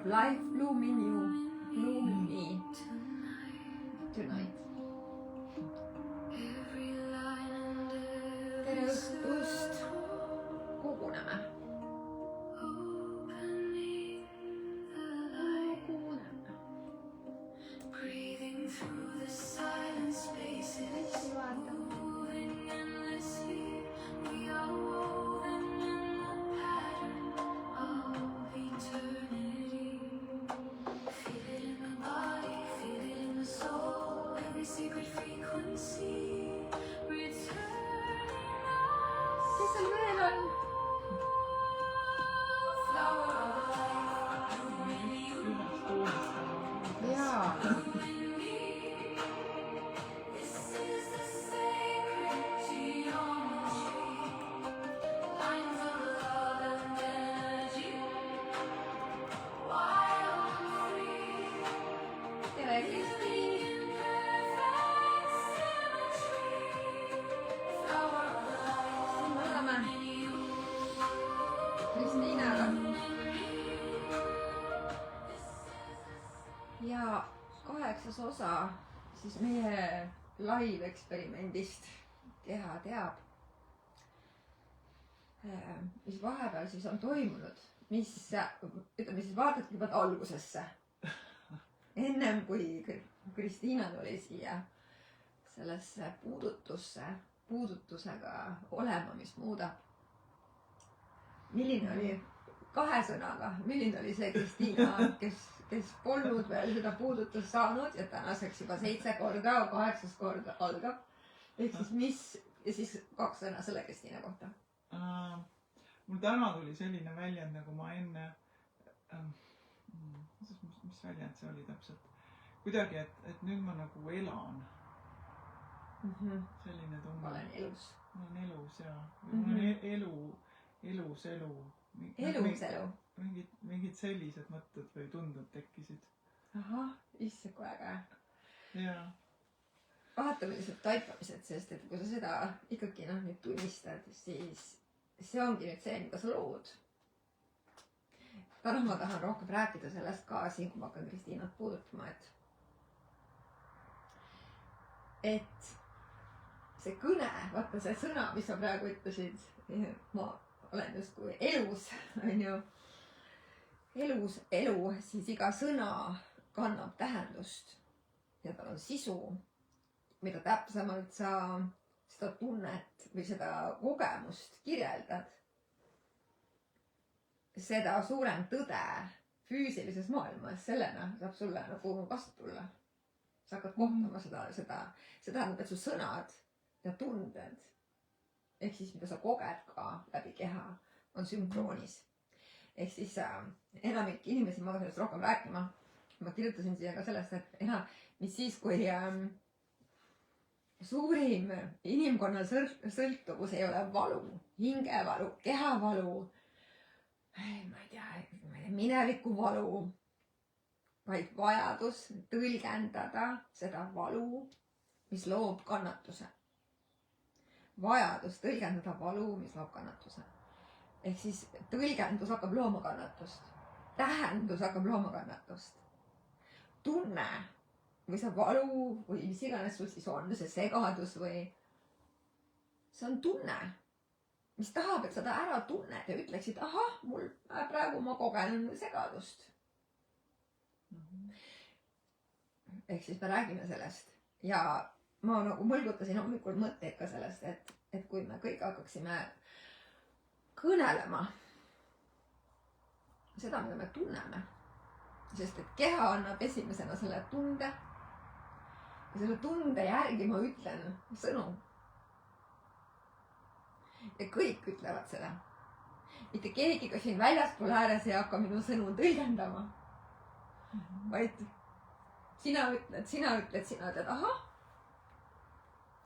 Life bloom in you, bloom in me tonight. Tere õhtust, koguneme. Ja 8. osa siis meie live-eksperimendist Keha teab, mis vahepeal siis on toimunud, mis, ütleme siis vaadake juba algusesse. Ennem kui Kristiina tuli siia sellesse puudutusega olema, mis muudab. Milline oli 2 sõnaga, milline oli see Kristiina, kes polnud veel seda puudutust saanud ja tänaseks juba 7 korda, 8. kord algab. Ehk siis mis, ja siis 2 sõna selle Kristiina kohta. Mul täna tuli selline väljend, nagu ma enne, mis väljend see oli täpselt? Kuidagi, et nüüd ma nagu elan. Selline tunne. Ma olen elus. Ma olen elus, jaa. Ma olen elus elu. Elus elu. Mingid sellised mõtted või tunded tekkisid. Ahah, isse kui äge. Jaa. Vaatamised, taipamised, sest et kui sa seda ikkagi nüüd tunnistad, siis see ongi nüüd see, mida sa lood. Täna ma tahan rohkem rääkida sellest ka siin, kui ma hakkan Kristiinat puudutama, et see kõne, vaata see sõna, mis sa praegu ütlesid, ma olen just kui elus, on ju, elus elu, siis iga sõna kannab tähendust ja tal on sisu, mida täpsemalt sa seda tunnet või seda kogemust kirjeldad, seda suurem tõde füüsilises maailmas sellena saab sulle nagu vastu tulla. Sa hakkad kohtama seda, see tähendab, et su sõnad ja tunded, ehk siis mida sa koged ka läbi keha, on sünkroonis. Ehk siis enamik inimesi, ma sellest rohkem rääkima, ma kirjutasin siia ka sellest, et mis siis, kui suurim inimkonna sõltuvus ei ole valu, hingevalu, kehavalu, ma ei tea, mineviku valu, vaid vajadus tõlgendada seda valu, mis loob kannatuse. Vajadus tõlgendada valu, mis loob kannatuse. Ehk siis tõlgendus hakkab looma kannatust. Tähendus hakkab looma kannatust. Tunne või see valu või mis iganes sul siis on, see segadus või see on tunne, mis tahab, et seda ära tunned ja ütleksid, ahah, praegu ma kogen segadust. Ehk siis me räägime sellest ja ma nagu mõlgutasin hommikul mõtteid ka sellest, et kui me kõik hakkaksime kõnelema seda, mida me tunneme, sest et keha annab esimesena selle tunde ja selle tunde järgi ma ütlen sõnu. Ja kõik ütlevad seda. Mitte keegi ka siin väljaspool ääres ei hakka minu sõnu tõlgendama, vaid sina ütled, ahah,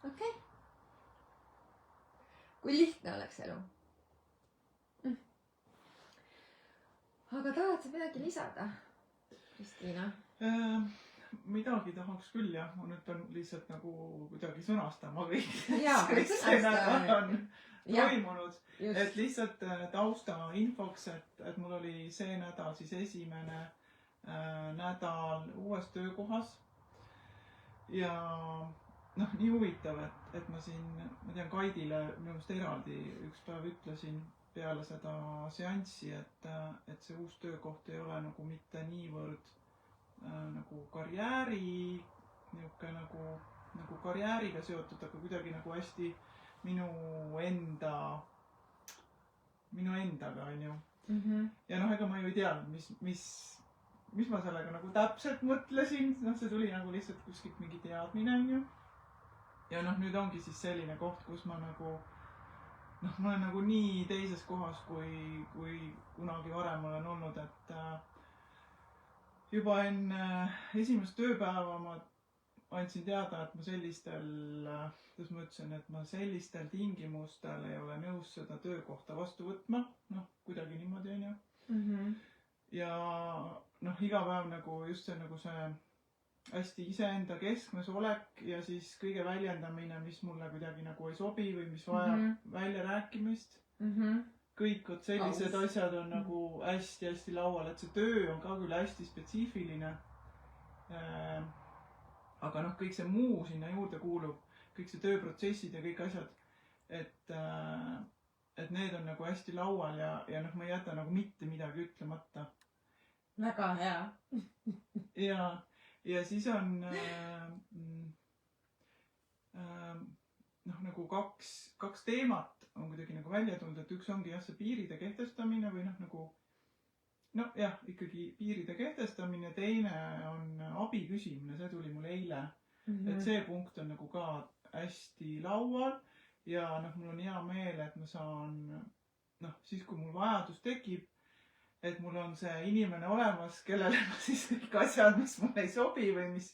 okei. Kui lihtne oleks elu. Aga tahad sa midagi lisada, Kristiina? Midagi tahaks küll, jah. Ma nüüd pean lihtsalt nagu kuidagi sõnastama kõik, mis see nädal on toimunud. Et lihtsalt tausta infoks, et mul oli see nädal siis esimene nädal uues töökohas. Ja noh, nii huvitav, et ma siin, ma tean, Kaidile minu meelest eraldi üks päev ütlesin peale seda seanssi, et see uus töökoht ei ole nagu mitte niivõrd nagu karjääri, niuke nagu karjääriga seotud, aga kuidagi nagu hästi minu endaga, on ju. Ja noh, ega ma ju ei teadnud, mis ma sellega nagu täpselt mõtlesin, noh, see tuli nagu lihtsalt kuskilt mingi teadmine, on ju. Ja noh, nüüd ongi siis selline koht, kus ma nagu, noh, ma olen nagu nii teises kohas, kui kunagi varem olen olnud, et juba enne esimest tööpäeva ma andsin teada, et ma sellistel, kuidas ma ütlesin, et ma sellistel tingimustel ei ole nõus seda töökohta vastu võtma, noh, kuidagi niimoodi, on ju. Ja noh, iga päev nagu just see hästi iseenda keskmes olek ja siis kõige väljendamine, mis mulle kuidagi nagu ei sobi või mis vajab välja rääkimist. Kõik sellised asjad on nagu hästi-hästi laual, et see töö on ka küll hästi spetsiifiline. Aga noh, kõik see muu sinna juurde kuulub, kõik see tööprotsessid ja kõik asjad, et need on nagu hästi laual ja noh, ma ei jäta nagu mitte midagi ütlemata. Väga hea. Ja siis on noh, nagu kaks teemat on kuidagi nagu välja tulnud, et üks ongi jah, see piiride kehtestamine või noh, nagu jah, ikkagi piiride kehtestamine, teine on abi küsimine, see tuli mul eile. Et see punkt on nagu ka hästi laual ja noh, mul on hea meel, et ma saan noh, siis kui mul vajadus tekib, et mul on see inimene olemas, kellele ma siis kõik asjad, mis mulle ei sobi või mis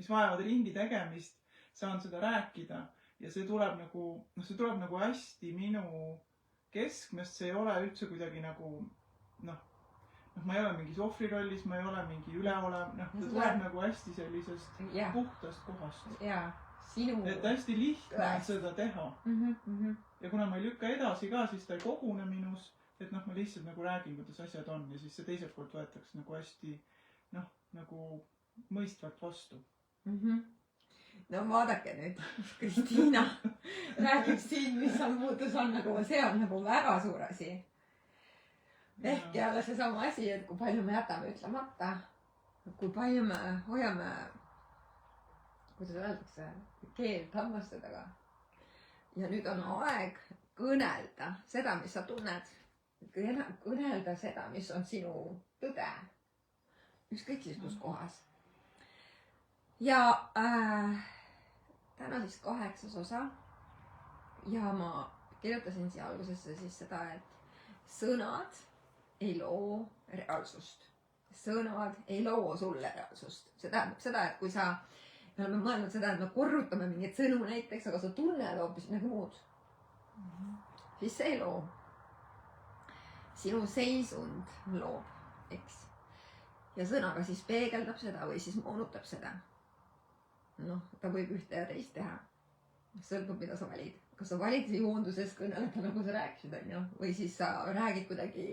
vajavad ringi tegemist, saan seda rääkida. Ja see tuleb nagu hästi minu keskmest, see ei ole üldse kuidagi nagu noh, ma ei ole mingis ohvrirollis, ma ei ole mingi üleolev, noh, see tuleb nagu hästi sellisest puhtast kohast. Jaa, sinu... Et hästi lihtne on seda teha. Ja kuna ma ei lükka edasi ka, siis ta ei kogune minus, et noh, ma lihtsalt nagu räägin, kuidas asjad on ja siis see teiselt poolt võetakse nagu hästi noh, nagu mõistvalt vastu. No vaadake nüüd, Kristiina räägib siin, mis on muutus on nagu, see on nagu väga suur asi. Ehk jälle seesama asi, et kui palju me jätame ütlemata, kui palju me hoiame, kuidas öeldakse, keelt hammaste taga. Ja nüüd on aeg kõnelda seda, mis sa tunned. Kõnelda seda, mis on sinu tõde. Ükskõik siis kus kohas. Ja täna siis 8. osa. Ja ma kirjutasin siia algusesse siis seda, et sõnad ei loo reaalsust. Sõnad ei loo sulle reaalsust. See tähendab seda, et kui me oleme mõelnud seda, et me korrutame mingit sõnu näiteks, aga sa tunned hoopis midagi muud, siis see ei loo. Sinu seisund loob, eks. Ja sõnaga siis peegeldab seda või siis moonutab seda. Noh, ta võib ühte ja teist teha. Sõltub, mida sa valid. Kas sa valid juunduses kõneleda, nagu sa rääkisid, on ju? Või siis sa räägid kuidagi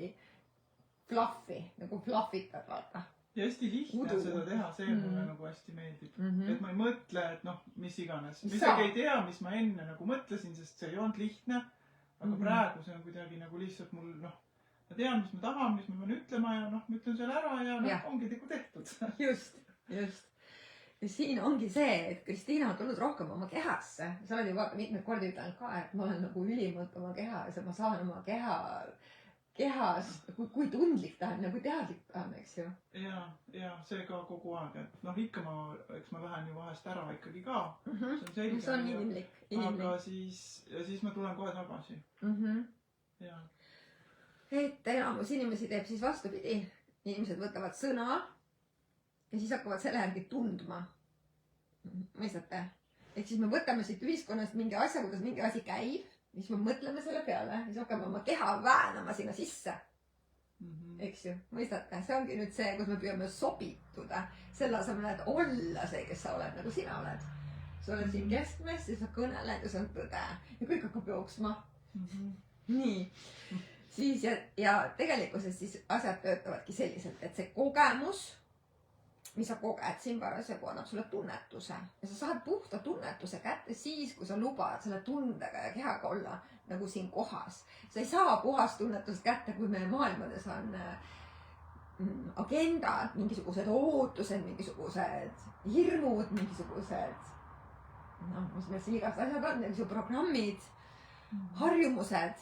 fluffi, nagu fluffitad, vaata. Ja hästi lihtne seda teha, see mulle nagu hästi meeldib. Et ma ei mõtle, et noh, mis iganes. Midagi ei tea, mis ma enne nagu mõtlesin, sest see ei olnud lihtne. Aga praegu see on kuidagi nagu lihtsalt mul, noh, ma tean, mis ma tahan, mis ma pean ütlema ja noh, ma ütlen selle ära ja noh, ongi nagu tehtud. Just. Ja siin ongi see, et Kristiina on tulnud rohkem oma kehasse. Sa oled ju vaata mitmeid kordi ütlenud ka, et ma olen nagu ülimalt oma kehas ja ma saan oma kehas, kui tundlik ta on ja kui teadlik ta on, eks ju. Ja see ka kogu aeg, et noh, ikka eks ma lähen ju vahest ära ikkagi ka. See on inimlik. Aga siis ma tulen kohe tagasi. Et enamus inimesi teeb siis vastupidi. Inimesed võtavad sõna ja siis hakkavad selle järgi tundma. Mõistate? Ehk siis me võtame siit ühiskonnast mingi asja, kuidas mingi asi käib, siis me mõtleme selle peale, siis hakkame oma keha väänama sinna sisse. Eks ju? Mõistate? See ongi nüüd see, kus me püüame sobituda selle asemel, et olla see, kes sa oled, nagu sina oled. Sa oled siin keskmes, siis sa kõneled ja see on tõde. Ja kõik hakkab jooksma. Nii. Siis ja tegelikkuses siis asjad töötavadki selliselt, et see kogemus mis sa koged siin parasjagu, annab sulle tunnetuse ja sa saad puhta tunnetuse kätte siis, kui sa lubad selle tundega ja kehaga olla nagu siin kohas. sa ei saa puhast tunnetust kätte, kui meie maailmades on agendad, mingisugused ootused, mingisugused hirmud, mingisugused mis meil siin igast asjad on, mingisugused programmid, harjumused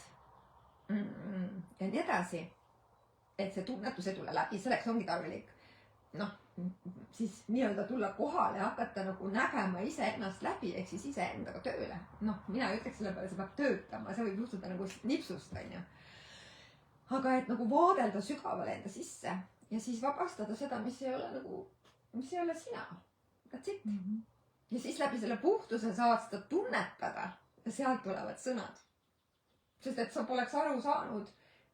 ja nii edasi. Et see tunnetus ei tule läbi, selleks ongi tarvilik siis nii-öelda tulla kohale ja hakata nagu nägema iseennast läbi, ehk siis iseendaga tööle. Mina ei ütleks selle peale, see peab töötama, see võib juhtuda nagu nipsust, on ju. Aga et nagu vaadelda sügavale enda sisse ja siis vabastada seda, mis ei ole sina. That's it. Ja siis läbi selle puhtuse saad seda tunnetada ja sealt tulevad sõnad. Sest et sa poleks aru saanud,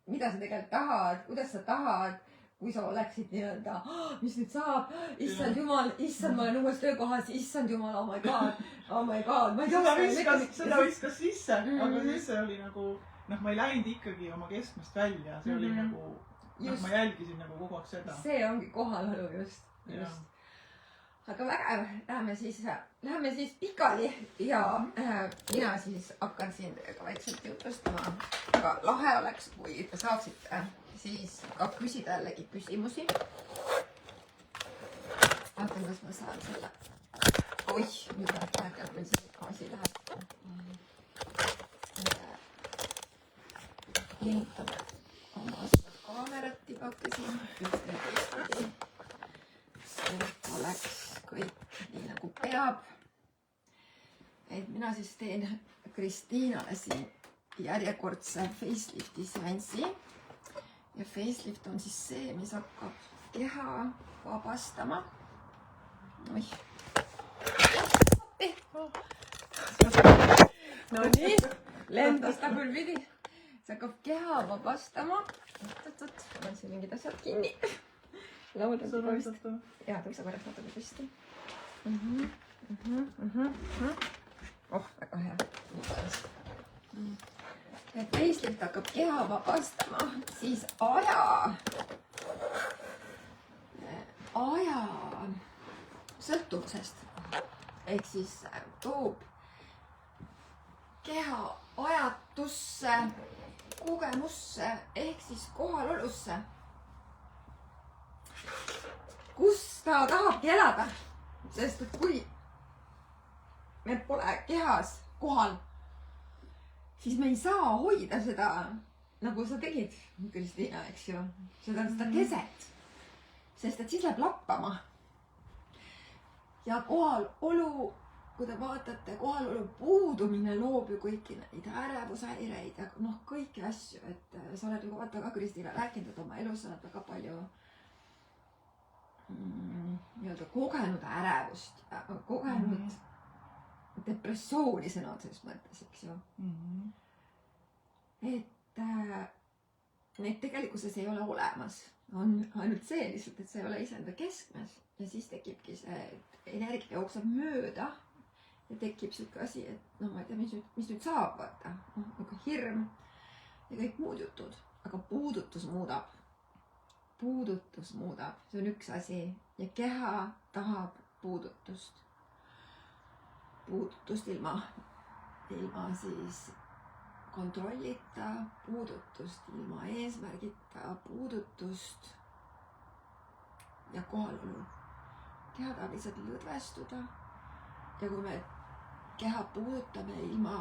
mida sa tegelikult tahad, kuidas sa tahad, kui sa oleksid nii-öelda, mis nüüd saab, issand jumal, issand, ma olen uues töökohas, issand jumal, oh my god, ma ei tea. Seda viskas sisse, aga siis see oli nagu, ma ei läinud ikkagi oma keskmest välja, see oli nagu, ma jälgisin nagu kogu aeg seda. See ongi kohalolu just. Aga vägev, läheme siis pikali ja mina siis hakkan siin teiega vaikselt jutustama. Aga lahe oleks, kui te saaksite siis ka küsida jällegi küsimusi. Vaatan, kas ma saan selle. Oih, nüüd läheb meil see asi läheb. Linnutame oma kaamerat tibake siin. See oleks kõik nii nagu peab. Et mina siis teen Kristiinale siin järjekordse facelifti seanssi. Ja facelift on siis see, mis hakkab keha vabastama. Oih. No nii, lendas ta küll pidi. See hakkab keha vabastama. Ma olen siin mingid asjad kinni. Laudan seda vist. Jaa, tõusa korraks natuke püsti. Oh, väga hea. Et facelift hakkab keha vabastama, siis aja sõltuvusest. Ehk siis toob keha ajatusse, kogemusse ehk siis kohalolusse. Kus ta tahabki elada, sest et kui me pole kehas kohal, siis me ei saa hoida seda, nagu sa tegid, Kristiina, eks ju, seda keset, sest et siis läheb lappama. Ja kohalolu, kui te vaatate, kohalolu puudumine loob ju kõiki neid ärevushäireid ja kõiki asju, et sa oled ju vaata ka, Kristiina, rääkinud, et oma elus sa oled väga palju nii-öelda kogenud ärevust, kogenud depressiooni sõna otseses mõttes, eks ju. Et neid tegelikkuses ei ole olemas. On ainult see lihtsalt, et sa ei ole iseenda keskmes ja siis tekibki see, et energia jookseb mööda ja tekib siuke asi, et ma ei tea, mis nüüd saab, vaata. Nagu hirm ja kõik muud jutud, aga puudutus muudab. See on üks asi ja keha tahab puudutust. Puudutust ilma siis kontrollita, puudutust ilma eesmärgita, puudutust ja kohalolu. Keha tahab lihtsalt lõdvestuda ja kui me keha puudutame ilma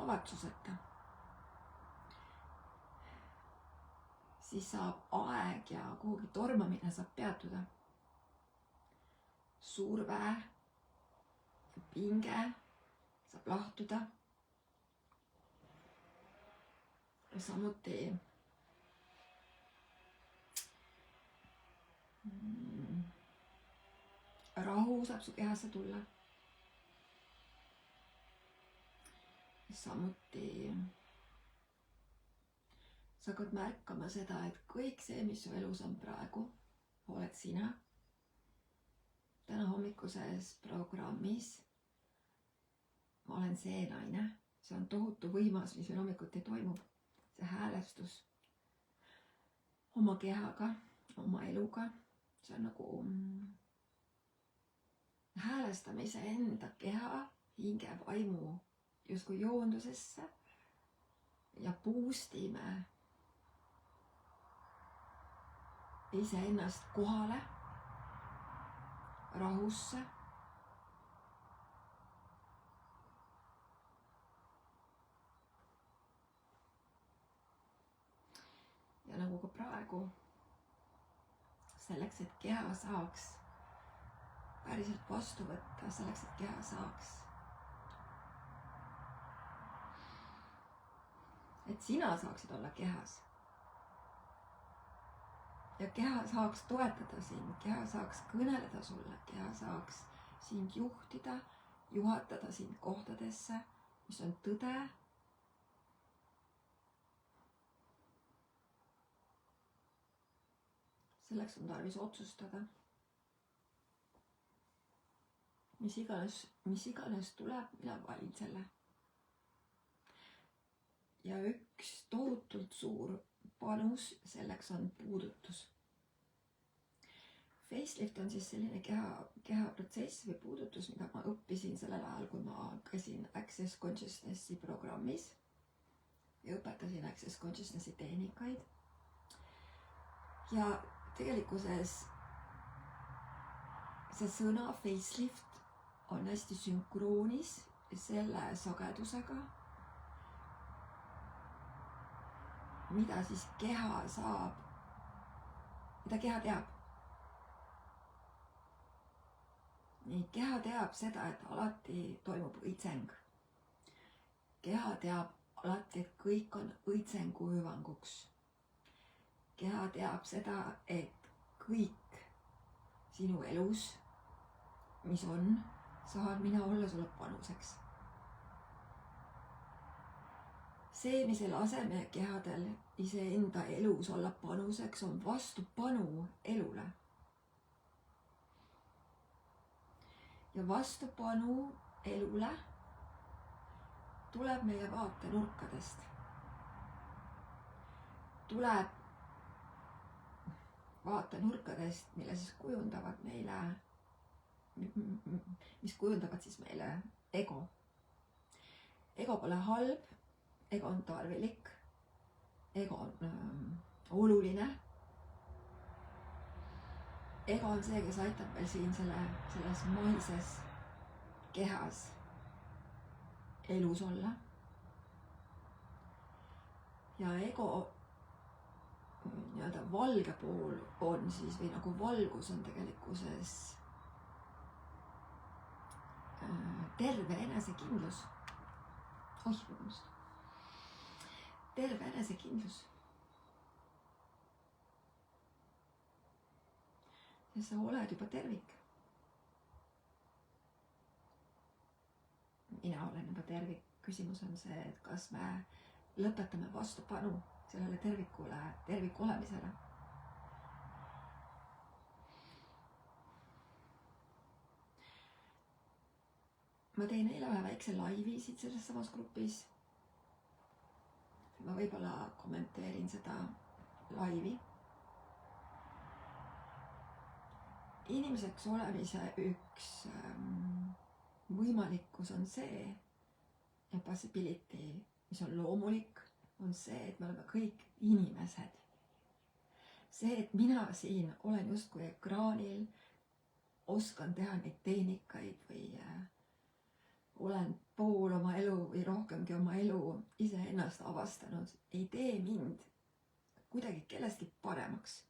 kavatsuseta, siis saab aeg ja kuhugi tormamine saab peatuda. Surve, pinge saab lahtuda. Ja samuti rahu saab su kehasse tulla. Samuti sa hakkad märkama seda, et kõik see, mis su elus on praegu, oled sina. Täna hommikuses programmis ma olen see naine. See on tohutu võimas, mis meil hommikuti toimub. See häälestus, oma kehaga, oma eluga. See on nagu häälestamise enda keha, hinge, vaimu justkui joondusesse ja boostime iseennast kohale, rahusse. Ja nagu ka praegu, selleks, et keha saaks päriselt vastu võtta, selleks, et keha saaks, et sina saaksid olla kehas ja keha saaks toetada sind, keha saaks kõneleda sulle, keha saaks sind juhtida, juhatada sind kohtadesse, mis on tõde. Selleks on tarvis otsustada. Mis iganes tuleb, mina valin selle. Ja üks tohutult suur panus selleks on puudutus. Facelift on siis selline kehaprotsess või puudutus, mida ma õppisin sellel ajal, kui ma käisin Access Consciousnessi programmis ja õpetasin Access Consciousnessi tehnikaid. Ja tegelikkuses see sõna facelift on hästi sünkroonis selle sagedusega, mida siis keha saab, mida keha teab. Nii, keha teab seda, et alati toimub õitseng. Keha teab alati, et kõik on õitsengu hüvanguks. Keha teab seda, et kõik sinu elus, mis on, saan mina olla sulle panuseks. See, mis ei lase meie kehadel iseenda elus olla panuseks, on vastupanu elule. Ja vastupanu elule tuleb meie vaatenurkadest. Tuleb vaatenurkadest, mille siis kujundavad meile, mis kujundavad siis meile ego. Ego pole halb, ego on tarvilik, ego on oluline. Ego on see, kes aitab meil siin selles maises kehas elus olla. Ja ego nii-öelda valge pool on siis, või nagu valgus on tegelikkuses terve enesekindlus. Terve enesekindlus. Ja sa oled juba tervik. Mina olen juba tervik. Küsimus on see, et kas me lõpetame vastupanu sellele tervikule, terviku olemisele. Ma tein eile ühe väikse laivi siit selles samas grupis. Ma võib-olla kommenteerin seda laivi. Inimeseks olemise üks võimalikkus on see, ja possibility, mis on loomulik, on see, et me oleme kõik inimesed. See, et mina siin olen justkui ekraanil, oskan teha neid tehnikaid või olen pool oma elu või rohkemgi oma elu iseennast avastanud, ei tee mind kuidagi kellestki paremaks.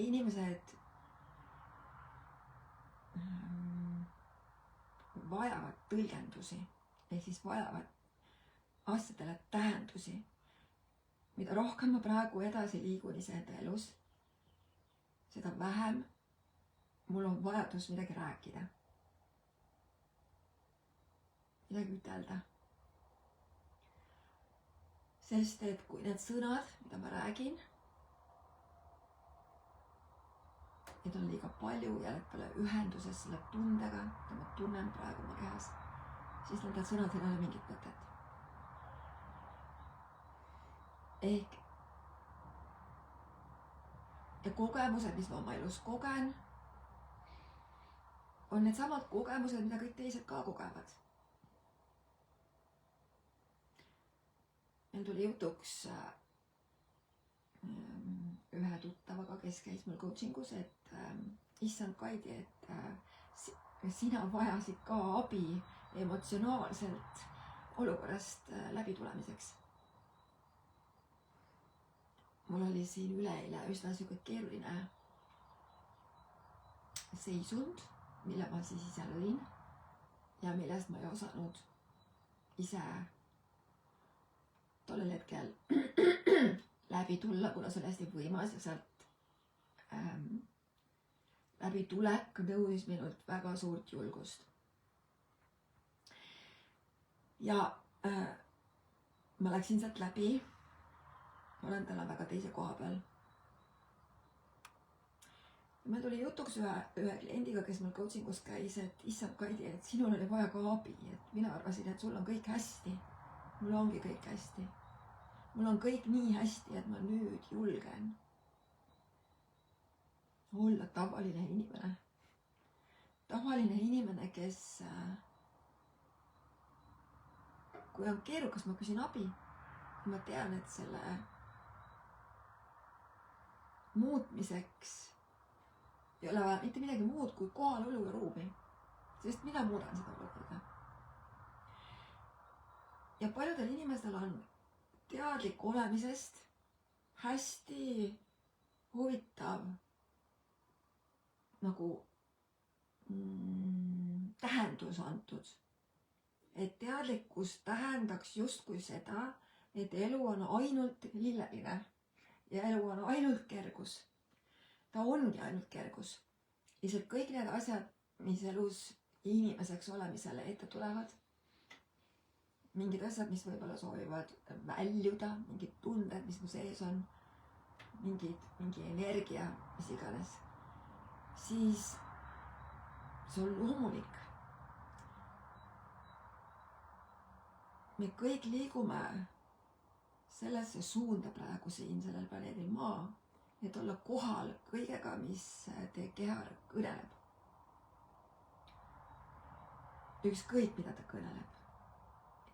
Inimesed vajavad tõlgendusi, ehk siis vajavad asjadele tähendusi. Mida rohkem ma praegu edasi liigun iseenda elus, seda vähem mul on vajadus midagi rääkida. Midagi ütelda. Sest et kui need sõnad, mida ma räägin, need on liiga palju ja need pole ühenduses selle tundega, mida ma tunnen praegu oma kehas. siis nendel sõnadel ei ole mingit mõtet. Ehk ja kogemused, mis ma oma elus kogen, on needsamad kogemused, mida kõik teised ka kogevad. Meil tuli jutuks ühe tuttavaga, kes käis mul coachingus, et issand Kaidi, et sina vajasid ka abi emotsionaalselt olukorrast läbitulemiseks. Mul oli siin üleeile üsna siuke keeruline seisund, mille ma siis ise lõin ja millest ma ei osanud ise tollel hetkel läbi tulla, kuna see oli hästi võimas ja sealt läbi tulek nõudis minult väga suurt julgust. Ja ma läksin sealt läbi. Ma olen täna väga teise koha peal. Meil tuli jutuks ühe kliendiga, kes meil coachingus käis, et issand Kaidi, et sinul oli vaja ka abi, et mina arvasin, et sul on kõik hästi. Mul ongi kõik hästi. Mul on kõik nii hästi, et ma nüüd julgen olla tavaline inimene. Tavaline inimene, kes kui on keerukas, ma küsin abi. Ma tean, et selle muutmiseks ei ole vaja mitte midagi muud kui kohalolu ja ruumi, sest mina muudan seda olukorda. Ja paljudel inimestel on teadlik olemisest hästi huvitav nagu tähendus antud. Et teadlikkus tähendaks justkui seda, et elu on ainult lilleline ja elu on ainult kergus. Ta ongi ainult kergus. Lihtsalt kõik need asjad, mis elus inimeseks olemisele ette tulevad, mingid asjad, mis võib-olla soovivad väljuda, mingid tunded, mis mu sees on, mingi energia, mis iganes, siis see on loomulik. Me kõik liigume sellesse suunda praegu siin sellel planeedil Maa, et olla kohal kõigega, mis teie keha kõneleb. Ükskõik, mida ta kõneleb.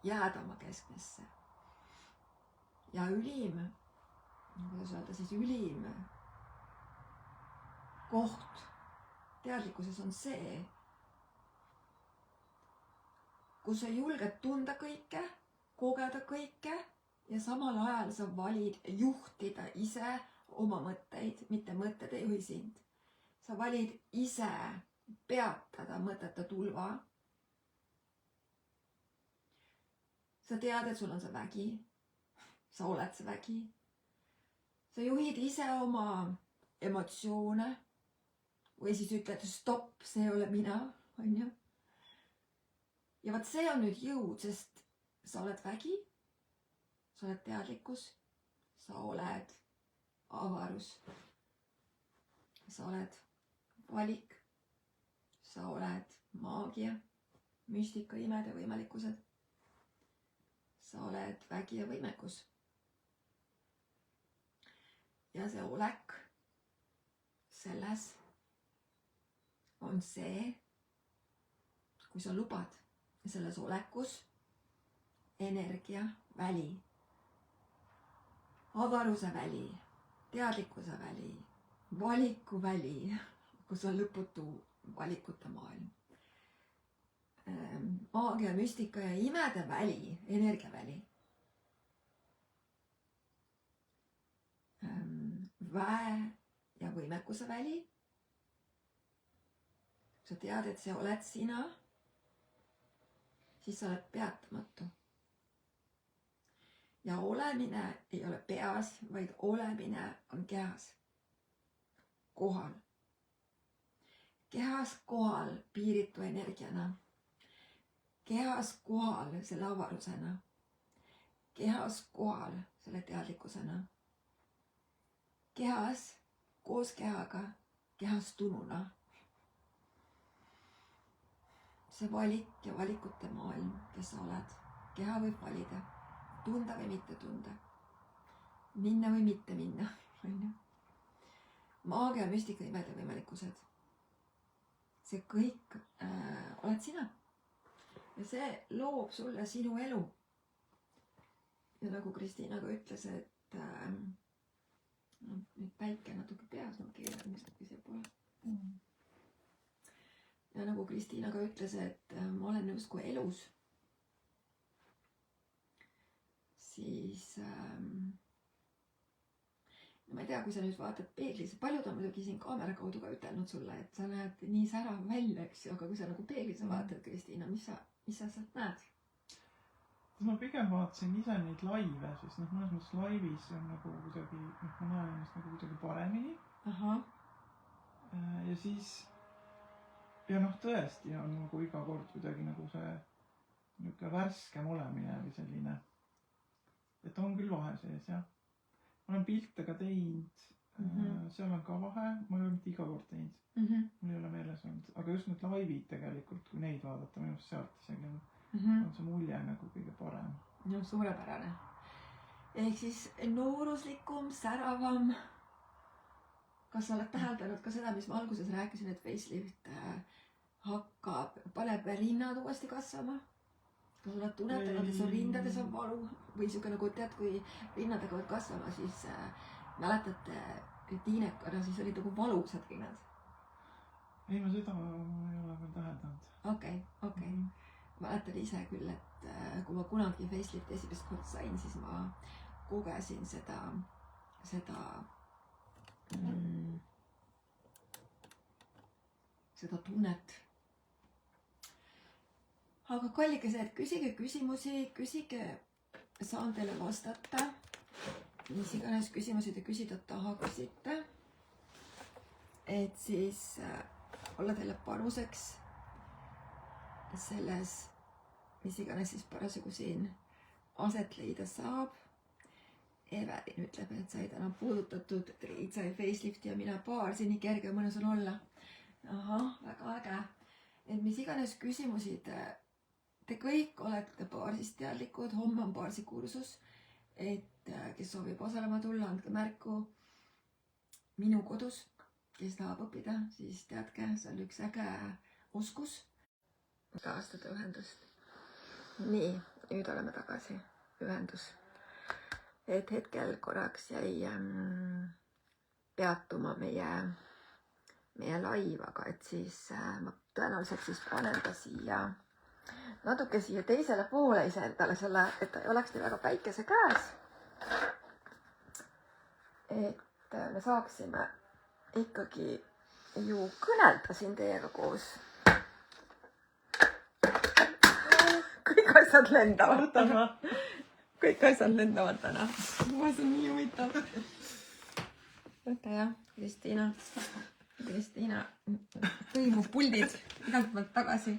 Jääda oma keskmesse. Ja ülim, kuidas öelda siis, ülim koht teadlikkuses on see, kus sa julged tunda kõike, kogeda kõike ja samal ajal sa valid juhtida ise oma mõtteid, mitte mõtted ei juhi sind. Sa valid ise peatada mõtete tulva. Sa tead, et sul on see vägi. Sa oled see vägi. Sa juhid ise oma emotsioone või siis ütled stopp, see ei ole mina, on ju. Ja vaat see on nüüd jõud, sest sa oled vägi, sa oled teadlikkus, sa oled avarus, sa oled valik, sa oled maagia, müstika, imed ja võimalikkused. Sa oled vägi ja võimekus. Ja see olek selles on see, kui sa lubad selles olekus energia väli, avaruse väli, teadlikkuse väli, valiku väli, kus on lõputu valikute maailm. Maagia, müstika ja imede väli, energia väli. Väe ja võimekuse väli. Sa tead, et see oled sina, siis sa oled peatamatu. Ja olemine ei ole peas, vaid olemine on kehas. Kohal. Kehas kohal piiritu energiana. Kehas kohal selle avarusena. Kehas kohal selle teadlikkusena. Kehas koos kehaga, kehastununa. see valik ja valikute maailm, kes sa oled. Keha võib valida, tunda või mitte tunda, minna või mitte minna. Maagia, müstika, imed ja võimalikkused. See kõik oled sina. Ja see loob sulle sinu elu. Ja nagu Kristiina ka ütles, et nüüd päike natuke peas, ma keelan mõistagi see pole. Ja nagu Kristiina ka ütles, et ma olen nõusku elus, siis ma ei tea, kui sa nüüd vaatad peeglis, paljud on muidugi siin kaamera kaudu ka ütelnud sulle, et sa näed nii särav välja, eks ju, aga kui sa nagu peeglis vaatad, Kristiina, mis sa sealt näed? Ma pigem vaatasin ise neid laive, siis mõnes mõttes laivis on nagu kuidagi, ma näen ennast nagu kuidagi paremini. Ja siis, ja tõesti on nagu iga kord kuidagi nagu see niisugune värskem olemine või selline, et on küll vahe sees, jah. Ma olen pilte ka teinud, seal on ka vahe, ma ei ole mitte iga kord teinud, mul ei ole meeles olnud, aga just need laivid tegelikult, kui neid vaadata, minu arust sealt isegi on see mulje nagu kõige parem. No suurepärane. Ehk siis nooruslikum, säravam. Kas sa oled täheldanud ka seda, mis ma alguses rääkisin, et facelift paneb rinnad uuesti kasvama? Kas sa oled tunnetanud, et su rindades on valu? Või siuke nagu tead, kui rinnad hakkavad kasvama, siis mäletate, tiinekana siis olid nagu valusad rinnad? Ei, ma seda ei ole veel täheldanud. Okei. Mäletan ise küll, et kui ma kunagi facelifti esimest kord sain, siis ma kogesin seda tunnet. Aga kallikesed, küsige küsimusi, saan teile vastata. Mis iganes küsimusi te küsida tahaksite. Et siis olla teile panuseks selles, mis iganes siis parasjagu siin aset leida saab. Evelin ütleb, et said enam puudutatud, Triit sai facelifti ja mina paar, siin nii kerge ja mõnus on olla. Väga äge. Et mis iganes küsimusi te kõik olete baarsist teadlikud, homme on baarsi kursus, et kes soovib osalema tulla, andke märku minu kodus, kes tahab õppida, siis teadke, see on üks äge oskus. Taastada ühendust. Nii, nüüd oleme tagasi. Ühendus. Et hetkel korraks jäi peatuma meie laiv, aga et siis ma tõenäoliselt siis panen ta siia natuke siia teisele poole iseendale selle, et ta ei oleks nii väga päikese käes. Et me saaksime ikkagi ju kõnelda siin teiega koos. Kõik asjad lendavad. Kõik asjad lendavad täna. Ma see on nii huvitav. Võta jah, Kristiina tõi mu puldid igalt poolt tagasi.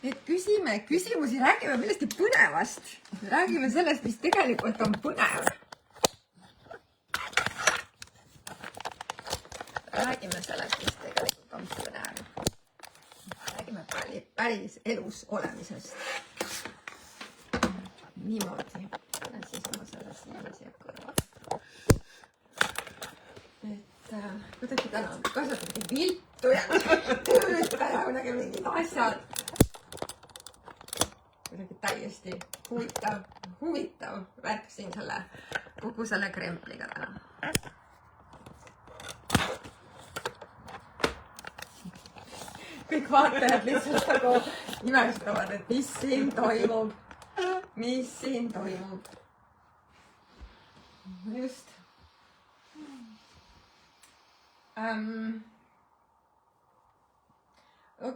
Et küsime küsimusi, räägime millestki põnevast. Räägime sellest, mis tegelikult on põnev. Räägime sellest, mis tegelikult on põnev. Räägime päris elus olemisest. Niimoodi. Ja siis ma selle siia kõrval. Et kuidagi täna on kasvatati viltu ja tööta ja kuidagi mingid asjad. Kuidagi täiesti huvitav värk siin kogu selle krempliga täna. Kõik vaatajad lihtsalt nagu imestavad, et mis siin toimub. Just.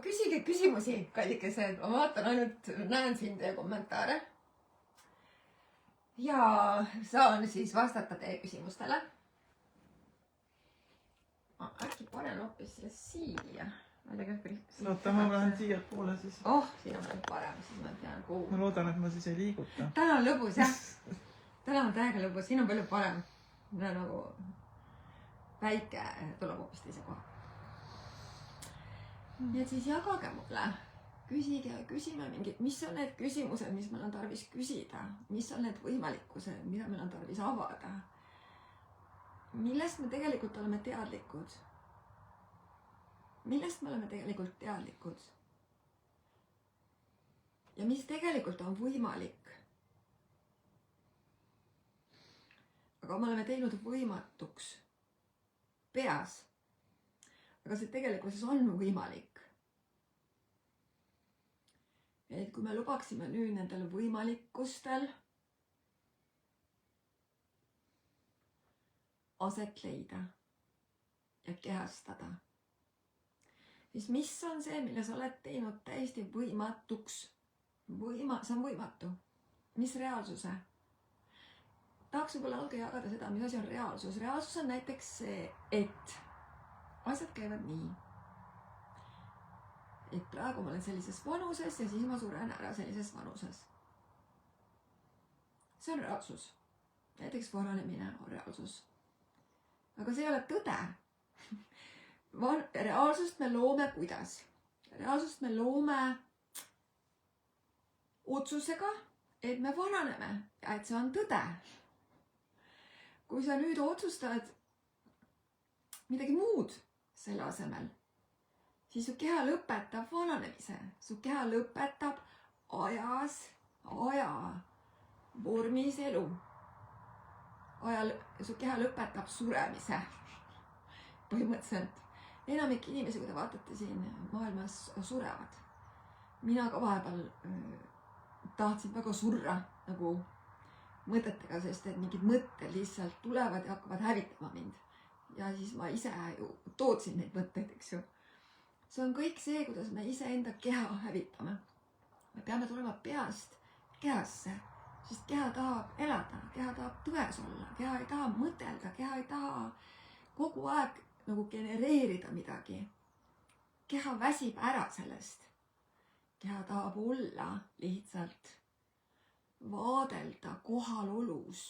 Küsige küsimusi, kallikesed. Ma vaatan ainult, näen siin teie kommentaare. Ja saan siis vastata teie küsimustele. Ma äkki panen hoopis selle siia. Loota, ma lähen siia poole siis. Siin on parem, siis ma tean kuhu. Ma loodan, et ma siis ei liiguta. Täna on lõbus, jah. Täna on täiega lõbus, siin on palju parem. Nagu päike tuleb hoopis teise koha. nii et siis jagage mulle, küsime mingid, mis on need küsimused, mis meil on tarvis küsida, mis on need võimalikkused, mida meil on tarvis avada, millest me tegelikult oleme teadlikud, ja mis tegelikult on võimalik. Aga me oleme teinud võimatuks peas. Aga see tegelikkuses on võimalik. Et kui me lubaksime nüüd nendel võimalikkustel aset leida ja kehastada, siis mis on see, mille sa oled teinud täiesti võimatuks? See on võimatu. Mis reaalsuse? Tahaks võib-olla alga jagada seda, mis asi on reaalsus. Reaalsus on näiteks see, et asjad käivad nii. Et praegu ma olen sellises vanuses ja siis ma suren ära sellises vanuses. See on reaalsus. Näiteks vananemine on reaalsus. Aga see ei ole tõde. Reaalsust me loome kuidas? Reaalsust me loome otsusega, et me vananeme ja et see on tõde. Kui sa nüüd otsustad midagi muud selle asemel, siis su keha lõpetab vananemise. Su keha lõpetab aja vormis elu. Su keha lõpetab suremise. Põhimõtteliselt. Enamik inimesi, kui te vaatate siin maailmas, surevad. Mina ka vahepeal tahtsin väga surra nagu mõtetega, sest et mingid mõtted lihtsalt tulevad ja hakkavad hävitama mind. Ja siis ma ise ju tootsin neid mõtteid, eks ju. See on kõik see, kuidas me ise enda keha hävitame. Me peame tulema peast kehasse, sest keha tahab elada, keha tahab tões olla, keha ei taha mõtelda, keha ei taha kogu aeg nagu genereerida midagi. Keha väsib ära sellest. Keha tahab olla lihtsalt vaadelda kohalolus,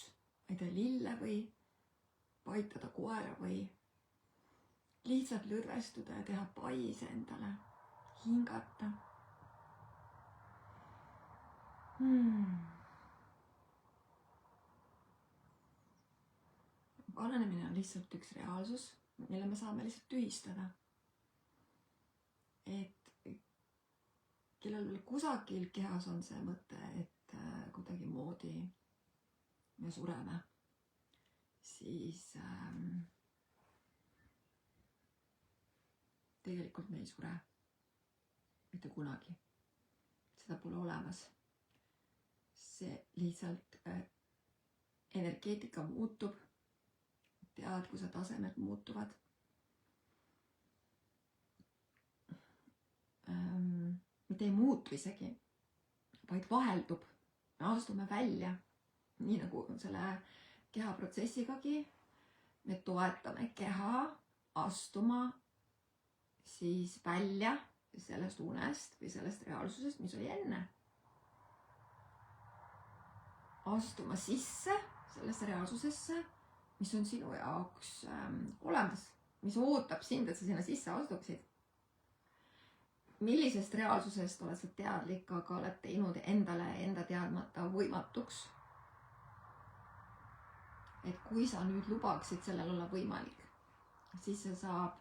ei tea, lille või paitada koera või lihtsalt lõdvestuda ja teha paise endale, hingata. Vananemine on lihtsalt üks reaalsus, mille me saame lihtsalt tühistada. Et kellel kusagil kehas on see mõte, et kuidagi moodi me sureme, siis tegelikult me ei sure mitte kunagi. Seda pole olemas. See lihtsalt energeetika muutub, teadvuse tasemed muutuvad. Mitte ei muutu isegi, vaid vaheldub. Me astume välja, nii nagu selle kehaprotsessigagi. Me toetame keha astuma siis välja sellest unest või sellest reaalsusest, mis oli enne. Astuma sisse sellesse reaalsusesse, mis on sinu jaoks olemas, mis ootab sind, et sa sinna sisse astuksid. Millisest reaalsusest oled sa teadlik, aga oled teinud endale enda teadmata võimatuks? Et kui sa nüüd lubaksid sellel olla võimalik, siis see saab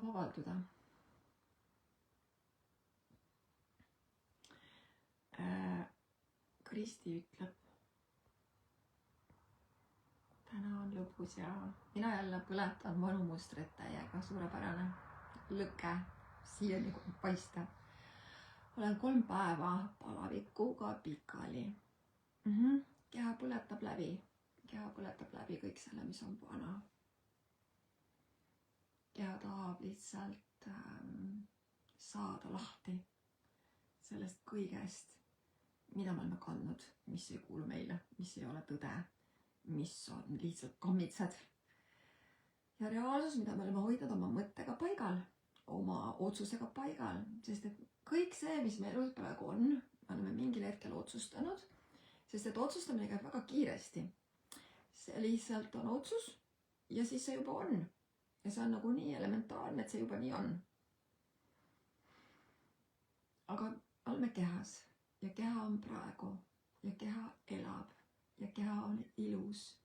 avalduda. Kristi ütleb, täna on lõpus ja mina jälle põletan vanu mustreid täiega, suurepärane lõke siiani paista. Olen 3 päeva palavikuga pikali. Keha põletab läbi kõik selle, mis on vana. Keha tahab lihtsalt saada lahti sellest kõigest, mida me oleme kandnud, mis ei kuulu meile, mis ei ole tõde, mis on lihtsalt kammitsed. Ja reaalsus, mida me oleme hoidnud oma mõttega paigal, oma otsusega paigal, sest et kõik see, mis meil elus praegu on, me oleme mingil hetkel otsustanud, sest et otsustamine käib väga kiiresti. See lihtsalt on otsus ja siis see juba on. ja see on nagu nii elementaarne, et see juba nii on. aga oleme kehas ja keha on praegu ja keha elab ja keha on ilus.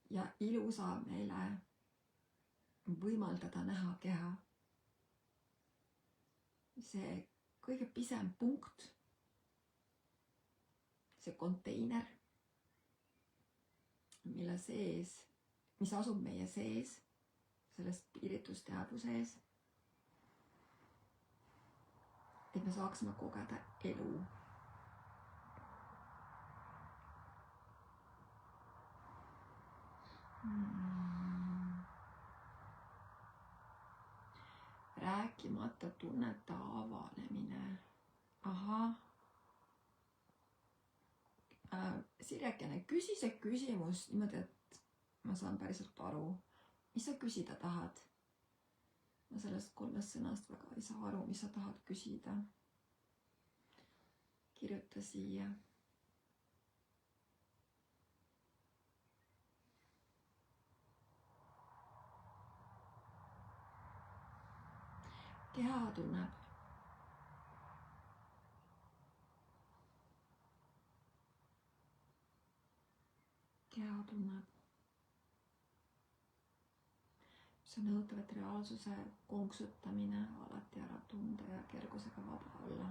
ja ilu saab meile võimaldada näha keha. see kõige pisem punkt, see konteiner, mille sees, mis asub meie sees, selles piiritusteadvuse ees, et me saaksime kogeda elu. Rääkimata tunnete avanemine. Ahah. Sirjekene, küsi see küsimus niimoodi, et ma saan päriselt aru, mis sa küsida tahad. Ma sellest 3 sõnast väga ei saa aru, mis sa tahad küsida. Kirjuta siia. Keha tunneb. Keha tunneb. See on nõutav, et reaalsuse konksutamine alati ära tunda ja kergusega vaba olla.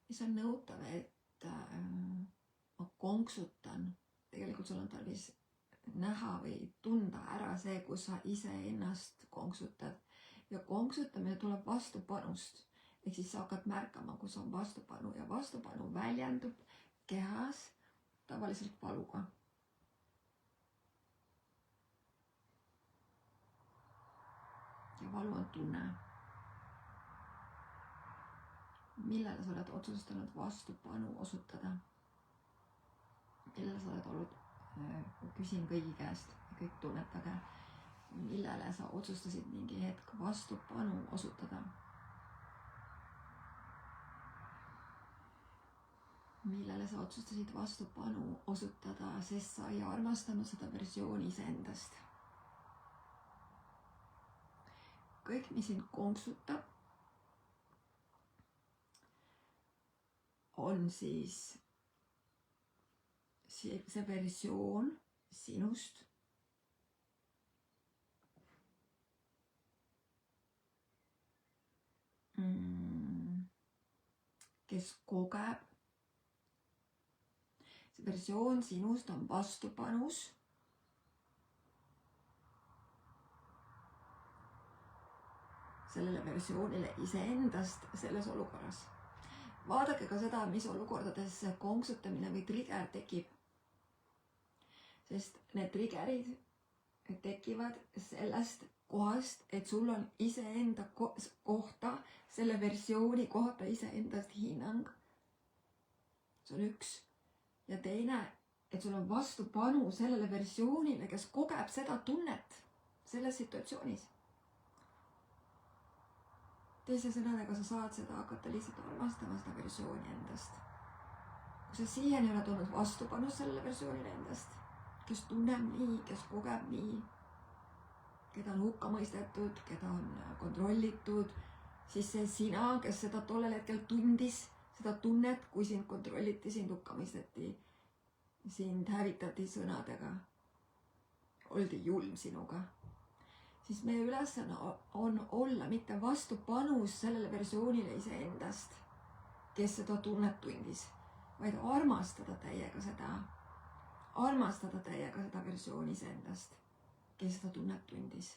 Ja see on nõutav, et ma konksutan. Tegelikult sul on tarvis näha või tunda ära see, kus sa iseennast konksutad. Ja konksutamine tuleb vastupanust. Ehk siis sa hakkad märkama, kus on vastupanu ja vastupanu väljendub kehas tavaliselt valuga. Ja valu on tunne. Millele sa oled otsustanud vastupanu osutada? Millele sa oled olnud, küsin kõigi käest, kõik tunnetage, millele sa otsustasid mingi hetk vastupanu osutada? Millele sa otsustasid vastupanu osutada, sest sa ei armastanud seda versiooni iseendast. Kõik, mis sind konksutab, on siis see versioon sinust, kes kogeb. See versioon sinust on vastupanus. Sellele versioonile iseendast selles olukorras. Vaadake ka seda, mis olukordades konksutamine või trigger tekib. Sest need triggerid tekivad sellest kohast, et sul on iseenda kohta, selle versiooni kohta iseendast hinnang. See on üks. Ja teine, et sul on vastupanu sellele versioonile, kes kogeb seda tunnet selles situatsioonis. Teise sõnadega sa saad seda hakata lihtsalt armastama seda versiooni endast. Kui sa siiani oled olnud vastupanu sellele versioonile endast, kes tunneb nii, kes kogeb nii, keda on hukka mõistetud, keda on kontrollitud, siis see sina, kes seda tollel hetkel tundis, seda tunnet, kui sind kontrolliti, sind hukka mõisteti, sind hävitati sõnadega, oldi julm sinuga, siis meie ülesanne on olla mitte vastupanus sellele versioonile iseendast, kes seda tunnet tundis, vaid armastada täiega seda versiooni iseendast, kes seda tunnet tundis.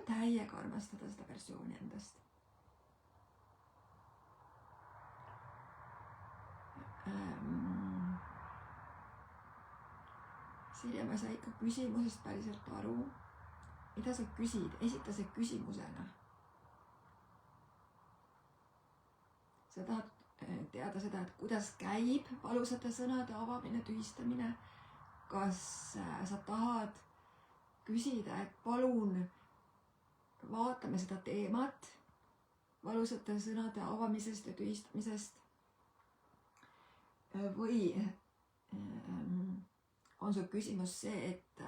Täiega armastada seda versiooni endast. Sirje, ma ei saa ikka küsimusest päriselt aru. Mida sa küsid? Esita see küsimusena. Sa tahad teada seda, et kuidas käib valusate sõnade avamine, tühistamine. Kas sa tahad küsida, et palun vaatame seda teemat valusate sõnade avamisest ja tühistamisest. Või on sul küsimus see, et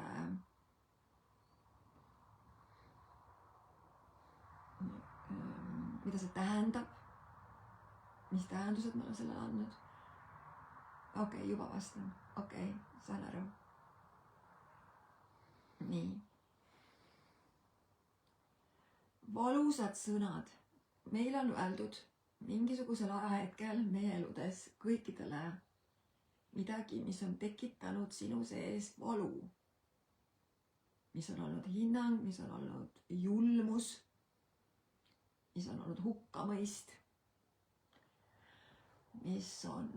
mida see tähendab, mis tähendused ma olen sellele andnud? Okei, juba vastan. Okei, saan aru. Nii. Valusad sõnad. Meil on öeldud mingisugusel ajahetkel meie eludes kõikidele midagi, mis on tekitanud sinu sees valu. Mis on olnud hinnang, mis on olnud julmus, mis on olnud hukkamõist, mis on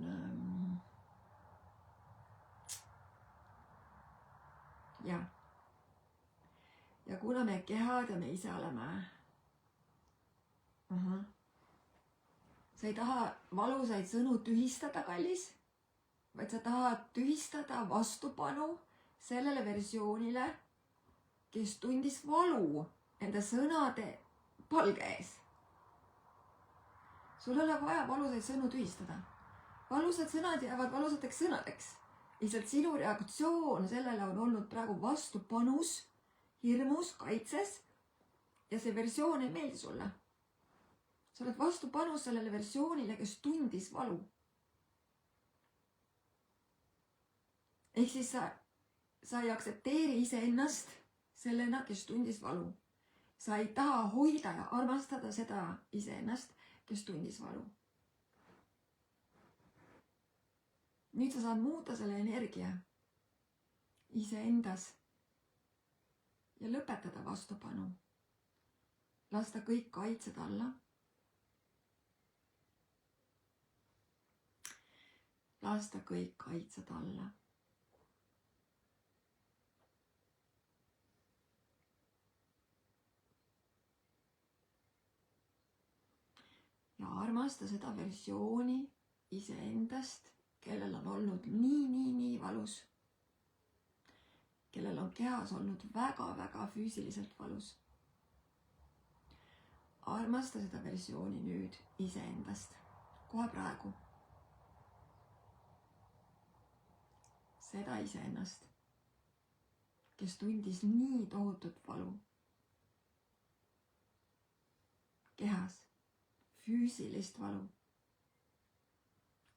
jah. Ja kuna me kehad ja me ise oleme sa ei taha valusaid sõnu tühistada, kallis, vaid sa tahad tühistada vastupanu sellele versioonile, kes tundis valu enda sõnade palge ees. Sul ei ole vaja valusaid sõnu tühistada. Valusad sõnad jäävad valusateks sõnadeks. Lihtsalt sinu reaktsioon sellele on olnud praegu vastupanus, hirmus, kaitses ja see versioon ei meeldi sulle. Sa oled vastupanus sellele versioonile, kes tundis valu. Ehk siis sa ei aktsepteeri iseennast sellena, kes tundis valu. Sa ei taha hoida ja armastada seda iseennast, kes tundis valu. Nüüd sa saad muuta selle energia iseendas ja lõpetada vastupanu. Lasta kõik kaitsed alla. Lasta kõik kaitsed alla. Ja armasta seda versiooni iseendast, kellel on olnud nii valus. Kellel on kehas olnud väga füüsiliselt valus. Armasta seda versiooni nüüd iseendast, kohe praegu. Seda iseennast, kes tundis nii tohutut valu. Kehas, füüsilist valu.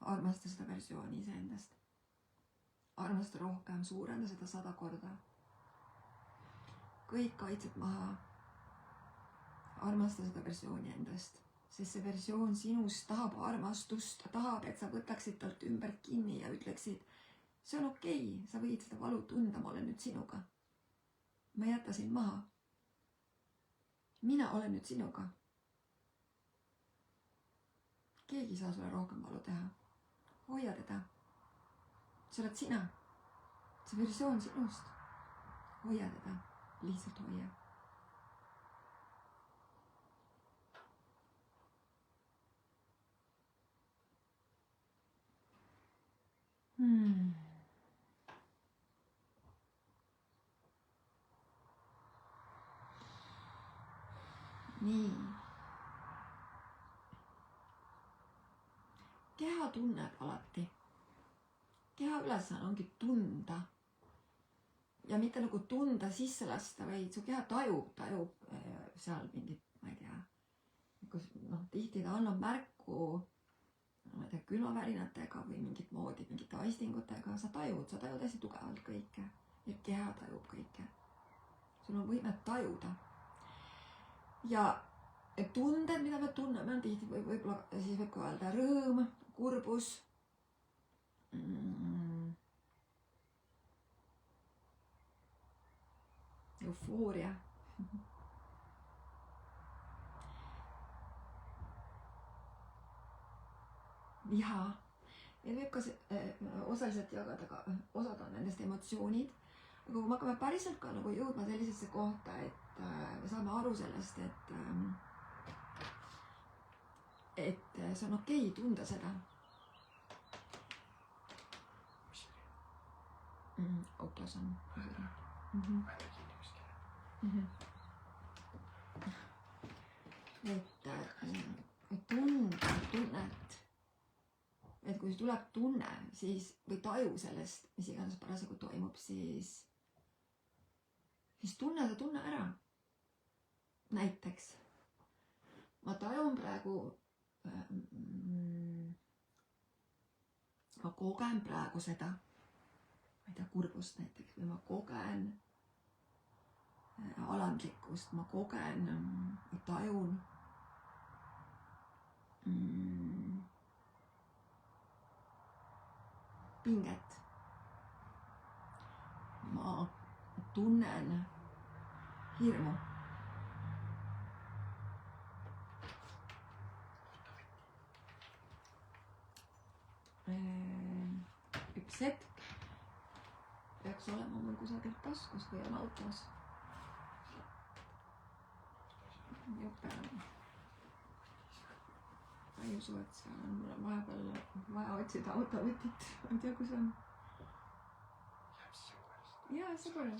Armasta seda versiooni iseendast. Armasta rohkem, suurenda seda 100 korda. Kõik kaitsed maha. Armasta seda versiooni endast, sest see versioon sinust tahab armastust, ta tahab, et sa võtaksid talt ümber kinni ja ütleksid, see on okei, sa võid seda valu tunda, ma olen nüüd sinuga. Ma ei jäta sind maha. Mina olen nüüd sinuga. Keegi ei saa sulle rohkem valu teha. Hoia teda. See oled sina. See versioon sinust. Hoia teda. Lihtsalt hoia. Nii. Keha tunneb alati. Keha ülesanne ongi tunda. Ja mitte nagu tunda sisse lasta, vaid su keha tajub seal mingit, ma ei tea, tihti ta annab märku, ma ei tea, külmavärinatega või mingit moodi, mingite aistingutega. Sa tajud hästi tugevalt kõike. Ja keha tajub kõike. Sul on võimet tajuda. Ja tunded, mida me tunneme, on tihti võib-olla, siis võib ka öelda rõõm, kurbus, eufooria. Viha. Meil võib ka osaliselt jagada ka, osad on nendest emotsioonid. Aga kui me hakkame päriselt ka nagu jõudma sellisesse kohta, et me saame aru sellest, et see on okei tunda seda. Autos on. Et tunda tunnet, et kui kui tuleb tunne siis, või taju sellest, mis iganes parasjagu toimub, siis tunne see tunne ära. Näiteks ma tajun praegu, ma kogen praegu seda, ma ei tea, kurbust näiteks, või ma kogen alandlikkust, ma kogen, tajun pinget. Ma tunnen hirmu. Üks hetk peaks olema mul kusagil taskus või on autos. Jope. Ma ei usu, et seal on, mul on vahepeal vaja otsida autovõtit. Ma ei tea, kus on. Jaa, see pole.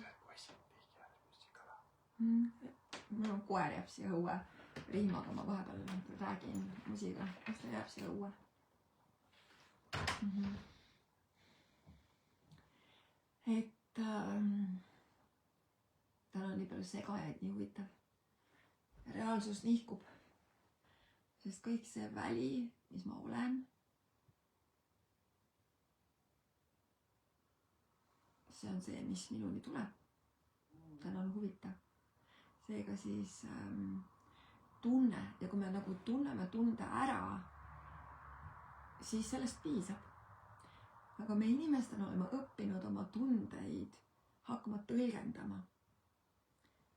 Mul on koer jääb siia õue rihmaga, ma vahepeal räägin musiga, kas ta jääb siia õue. Et tal on nii palju segajaid, nii huvitav. Reaalsus nihkub, sest kõik see väli, mis ma olen, see on see, mis minuni tuleb. Tal on huvitav. Seega siis tunne, ja kui me nagu tunneme tunde ära, siis sellest piisab. Aga me inimestena oleme õppinud oma tundeid hakkama tõlgendama.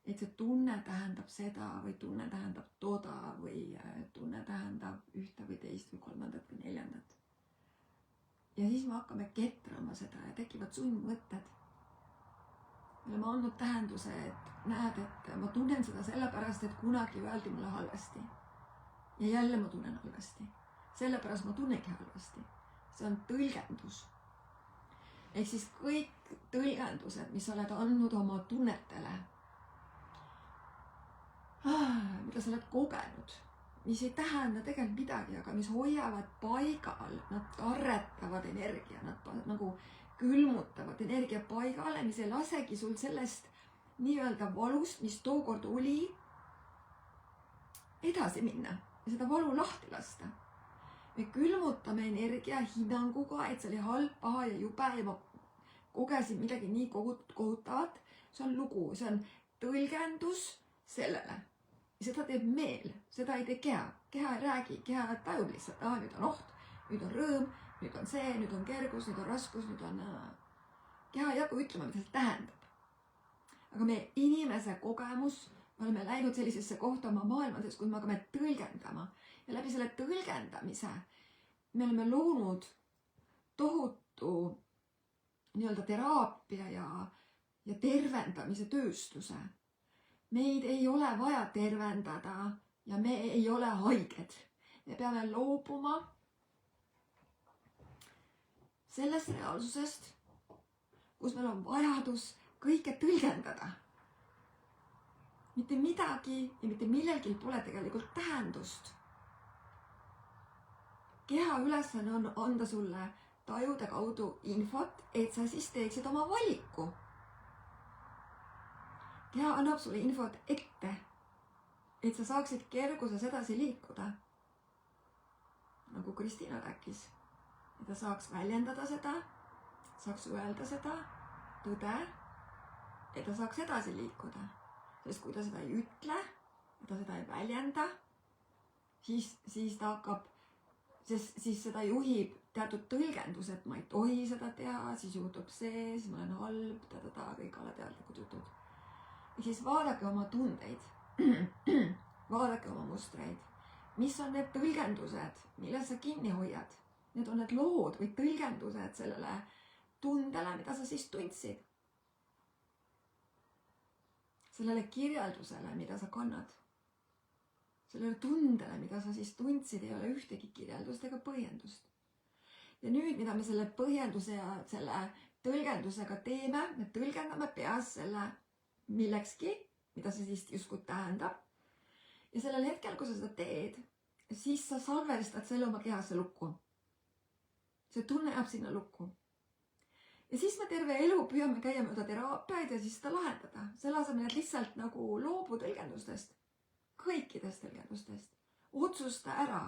Et see tunne tähendab seda või tunne tähendab toda või tunne tähendab ühte või teist või kolmandat või neljandat. Ja siis me hakkame ketrama seda ja tekivad sundmõtted. Me oleme andnud tähenduse, et näed, et ma tunnen seda sellepärast, et kunagi öeldi mulle halvasti. Ja jälle ma tunnen halvasti. Sellepärast ma tunnegi halvasti. See on tõlgendus. Ehk siis kõik tõlgendused, mis oled andnud oma tunnetele, mida sa oled kogenud, mis ei tähenda tegelikult midagi, aga mis hoiavad paigal, nad arretavad energia, nad nagu külmutavad energia paigale, mis ei lasegi sul sellest nii-öelda valust, mis tookord oli, edasi minna ja seda valu lahti lasta. Me külmutame energia hinnanguga, et see oli halb, paha ja jube ja ma kogesin midagi nii kohutavat. See on lugu, see on tõlgendus sellele. Ja seda teeb meel, seda ei tee keha. Keha ei räägi, keha tajub lihtsalt, nüüd on oht, nüüd on rõõm, nüüd on see, nüüd on kergus, nüüd on raskus, nüüd on... Keha ei hakka ütlema, mida see tähendab. Aga meie inimese kogemus, me oleme läinud sellisesse kohta oma maailmades, kui me hakkame tõlgendama. Ja läbi selle tõlgendamise me oleme loonud tohutu nii-öelda teraapia ja tervendamise tööstuse. Meid ei ole vaja tervendada ja me ei ole haiged. Me peame loobuma sellest reaalsusest, kus meil on vajadus kõike tõlgendada. Mitte midagi ja mitte millelgi pole tegelikult tähendust. Keha ülesanne on anda sulle tajude kaudu infot, et sa siis teeksid oma valiku. Keha annab sulle infot ette, et sa saaksid kerguses edasi liikuda. Nagu Kristiina rääkis, et ta saaks väljendada seda, saaks öelda seda tõde, et ta saaks edasi liikuda. Sest kui ta seda ei ütle, ja ta seda ei väljenda, siis ta hakkab, siis seda juhib teatud tõlgendus, et ma ei tohi seda teha, siis juhtub see, siis ma olen halb, kõik alateadlikud jutud. Ja siis vaadake oma tundeid, vaadake oma mustreid. Mis on need tõlgendused, milles sa kinni hoiad? Need on need lood või tõlgendused sellele tundele, mida sa siis tundsid. Sellele kirjeldusele, mida sa kannad. Sellele tundele, mida sa siis tundsid, ei ole ühtegi kirjeldust ega põhjendust. Ja nüüd, mida me selle põhjenduse ja selle tõlgendusega teeme, me tõlgendame peas selle millekski, mida see siis justkui tähendab. Ja sellel hetkel, kui sa seda teed, siis sa salvestad selle oma kehasse lukku. see tunne jääb sinna lukku. Ja siis me terve elu püüame käia mööda teraapiaid ja siis seda lahendada. Selle asemel, et lihtsalt nagu loobu tõlgendustest, kõikidest tõlgendustest. Otsusta ära,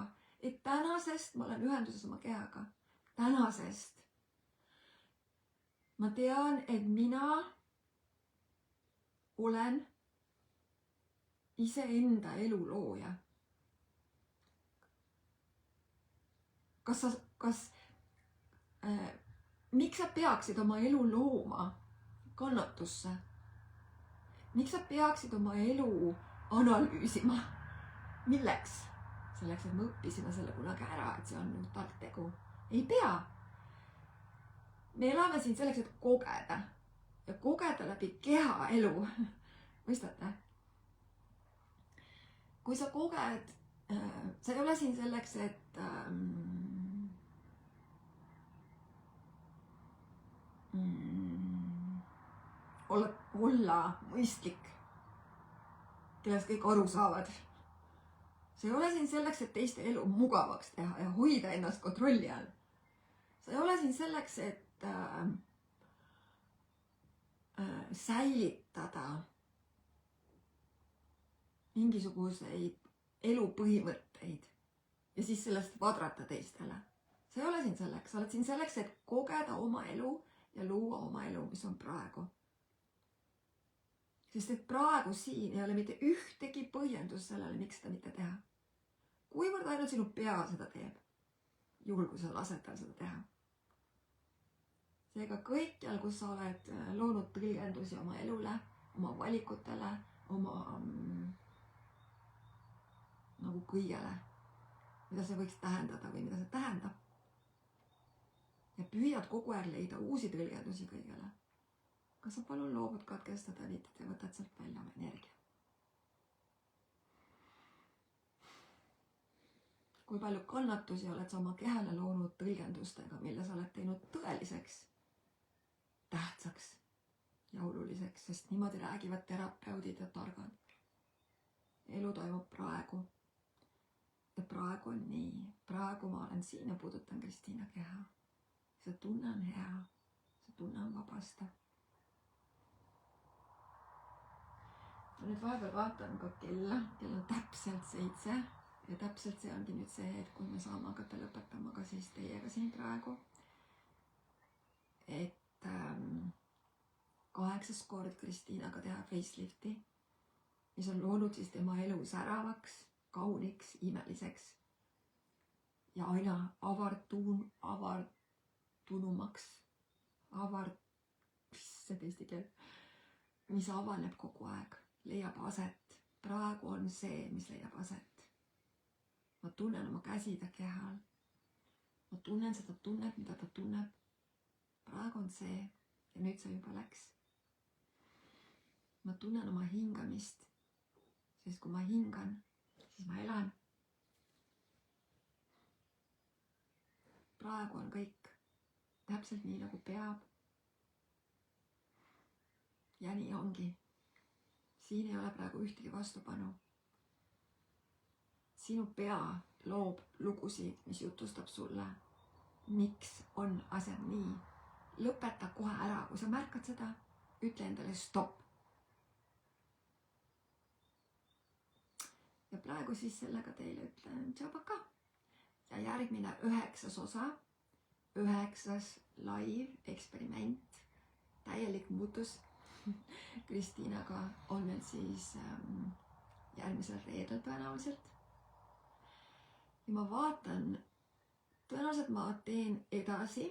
et tänasest ma olen ühenduses oma kehaga. Tänasest. Ma tean, et mina olen iseenda elu looja. Miks sa peaksid oma elu looma kannatusse? Miks sa peaksid oma elu analüüsima? Milleks? Selleks, et me õppisime selle kunagi ära, et see on nüüd tark tegu. Ei pea. Me elame siin selleks, et kogeda. Ja kogeda läbi keha elu. Mõistate? Kui sa koged, sa ei ole siin selleks, et olla mõistlik, kellest kõik aru saavad. Sa ei ole siin selleks, et teiste elu mugavaks teha ja hoida ennast kontrolli all. Sa ei ole siin selleks, et säilitada mingisuguseid elupõhimõtteid ja siis sellest vadrata teistele. Sa ei ole siin selleks, sa oled siin selleks, et kogeda oma elu ja luua oma elu, mis on praegu. Sest et praegu siin ei ole mitte ühtegi põhjendus sellele, miks seda mitte teha. Kuivõrd ainult sinu pea seda teeb, juhul kui sa lased tal seda teha. Seega kõikjal, kus sa oled loonud tõlgendusi oma elule, oma valikutele, oma nagu kõigele, mida see võiks tähendada või mida see tähendab. Ja püüad kogu aeg leida uusi tõlgendusi kõigele. Kas sa palun loobud katkestada niitid ja võtad sealt välja oma energia? Kui palju kannatusi oled sa oma kehale loonud tõlgendustega, mille sa oled teinud tõeliseks, tähtsaks ja oluliseks, sest niimoodi räägivad terapeudid ja targad. Elu toimub praegu. Ja praegu on nii. Praegu ma olen siin ja puudutan Kristiina keha. See tunne on hea. See tunne on vabastav. Ma nüüd vahepeal vaatan ka kella. Kell on täpselt 7. Ja täpselt see ongi nüüd see, et kui me saame hakata lõpetama ka siis teiega siin praegu. Et 8. kord Kristiinaga teha facelifti, mis on loonud siis tema elu säravaks, kauniks, imeliseks ja aina avartunumaks, see eesti keel, mis avaneb kogu aeg, leiab aset. Praegu on see, mis leiab aset. Ma tunnen oma käsida kehal. Ma tunnen seda tunnet, mida ta tunneb. Praegu on see ja nüüd see juba läks. Ma tunnen oma hingamist, sest kui ma hingan, siis ma elan. Praegu on kõik täpselt nii, nagu peab. Ja nii ongi. Siin ei ole praegu ühtegi vastupanu. Sinu pea loob lugusid, mis jutustab sulle, miks on asjad nii. Lõpeta kohe ära, kui sa märkad seda, ütle endale stopp. Ja praegu siis sellega teile ütlen tšabaka. Ja järgmine 9. osa, 9. live eksperiment, täielik muutus Kristiinaga on meil siis järgmisel reedel tõenäoliselt. Ja ma vaatan, tõenäoliselt ma teen edasi,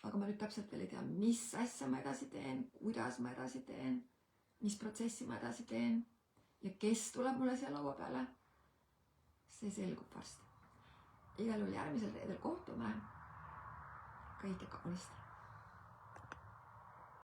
aga ma nüüd täpselt veel ei tea, mis asja ma edasi teen, kuidas ma edasi teen, mis protsessi ma edasi teen ja kes tuleb mulle siia laua peale. See selgub varsti. Igal juhul järgmisel reedel kohtume. Kõike kaunist.